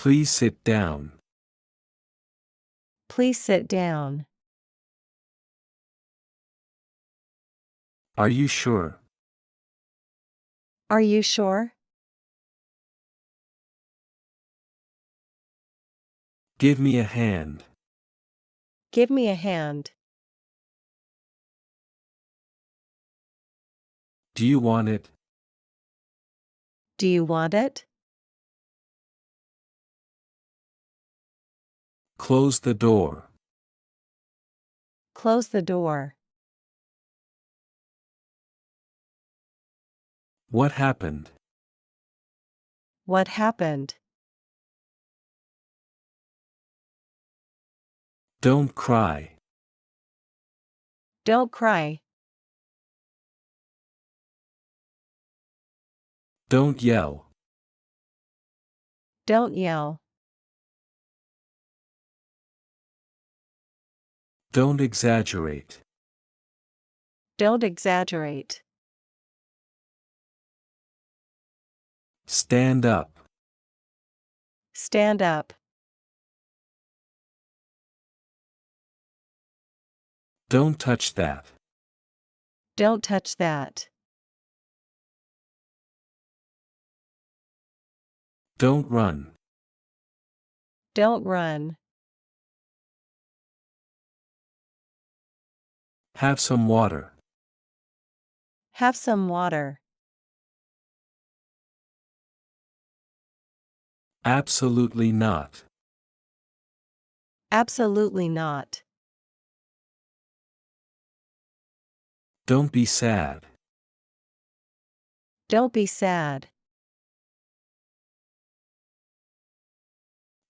Please sit down. Please sit down. Are you sure? Are you sure? Give me a hand. Give me a hand. Do you want it? Do you want it? Close the door. Close the door. What happened? What happened? Don't cry. Don't cry. Don't yell. Don't yell. Don't exaggerate. Don't exaggerate. Stand up. Stand up. Don't touch that. Don't touch that. Don't run. Don't run. Have some water. Have some water. Absolutely not. Absolutely not. Don't be sad. Don't be sad.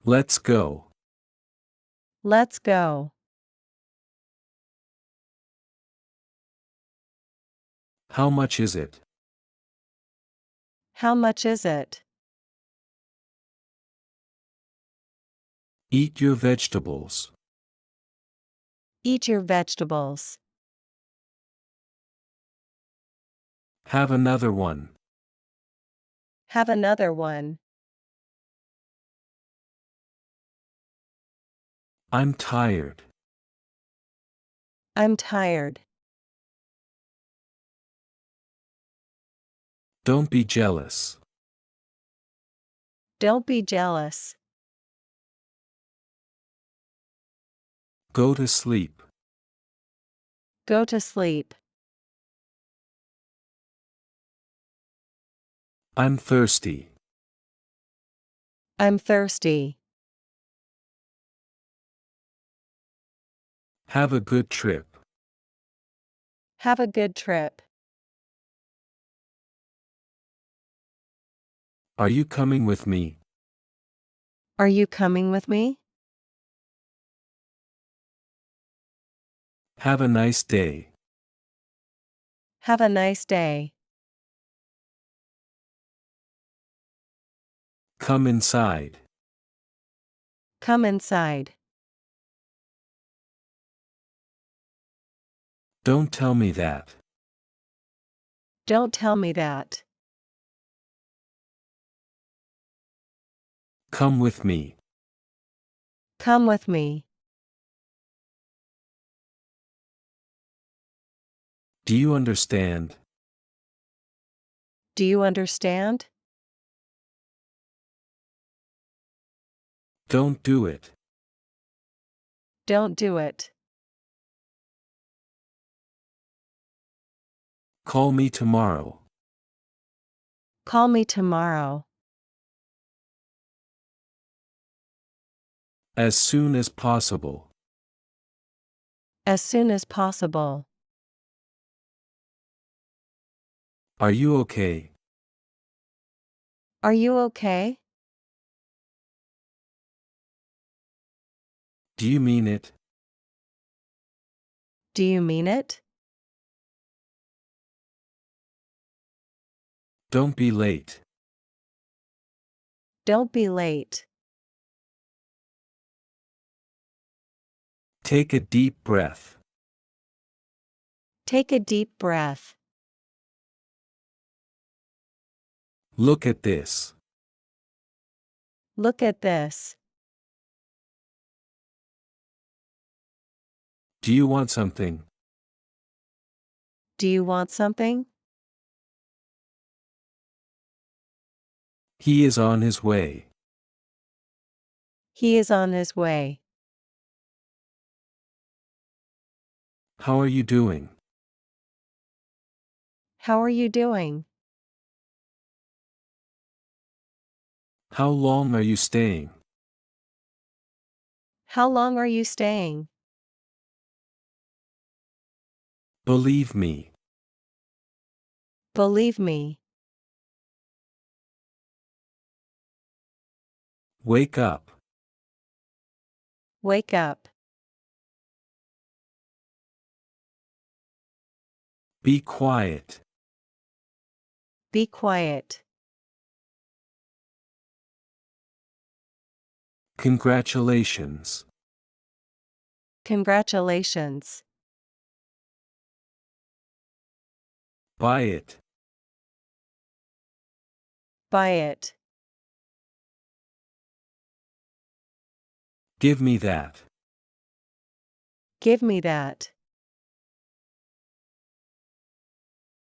Let's go. Let's go. How much is it? How much is it? Eat your vegetables. Eat your vegetables. Have another one. Have another one. I'm tired. I'm tired. Don't be jealous. Don't be jealous. Go to sleep. Go to sleep. I'm thirsty. I'm thirsty. Have a good trip. Have a good trip. Are you coming with me? Are you coming with me? Have a nice day. Have a nice day. Come inside. Come inside. Don't tell me that. Don't tell me that. Come with me. Come with me. Do you understand? Do you understand? Don't do it. Don't do it. Call me tomorrow. Call me tomorrow. As soon as possible. As soon as possible. Are you okay? Are you okay? Do you mean it? Do you mean it? Don't be late. Don't be late. Take a deep breath. Take a deep breath. Look at this. Look at this. Do you want something? Do you want something? He is on his way. He is on his way. How are you doing? How are you doing? How long are you staying? How long are you staying? Believe me. Believe me. Wake up. Wake up. Be quiet. Be quiet. Congratulations. Congratulations. Buy it. Buy it. Give me that. Give me that.